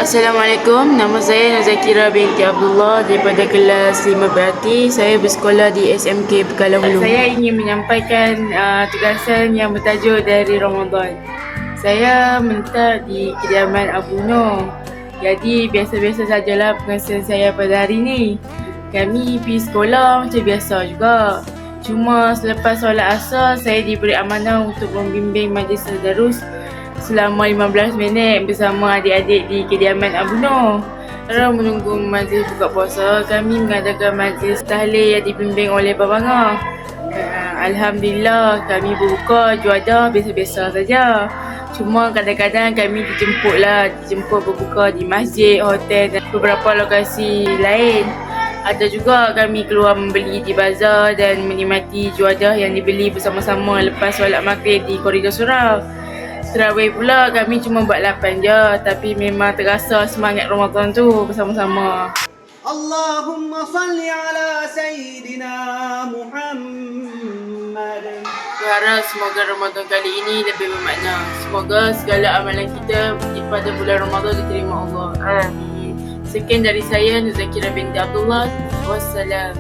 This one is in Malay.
Assalamualaikum, nama saya Nazakira binti Abdullah daripada kelas 5 berarti. Saya bersekolah di SMK Pekalang Hulu. Saya ingin menyampaikan tugasan yang bertajuk dari Ramadan. Saya menetap di kediaman Abu Noh. Jadi biasa-biasa sajalah pengasaran saya pada hari ini. Kami pergi sekolah macam biasa juga. Cuma selepas solat asar, saya diberi amanah untuk membimbing majlis tadarus selama 15 minit bersama adik-adik di kediaman Abu Noh. Sekarang menunggu majlis buka puasa, kami mengadakan majlis tahlil yang dibimbing oleh Babangah. Alhamdulillah kami berbuka juadah biasa-biasa saja. Cuma kadang-kadang kami dijemput berbuka di masjid, hotel dan beberapa lokasi lain. Ada juga kami keluar membeli di bazar dan menikmati juadah yang dibeli bersama-sama lepas solat maghrib di koridor surau. Terawih pula kami cuma buat 8 je, tapi memang terasa semangat Ramadan tu bersama-sama. Allahumma salli ala Sayyidina Muhammad. Berharap semoga Ramadan kali ini lebih bermakna. Semoga segala amalan kita pada bulan Ramadan diterima Allah. Amin. Sekian dari saya, Nazakira binti Abdullah. Wassalam.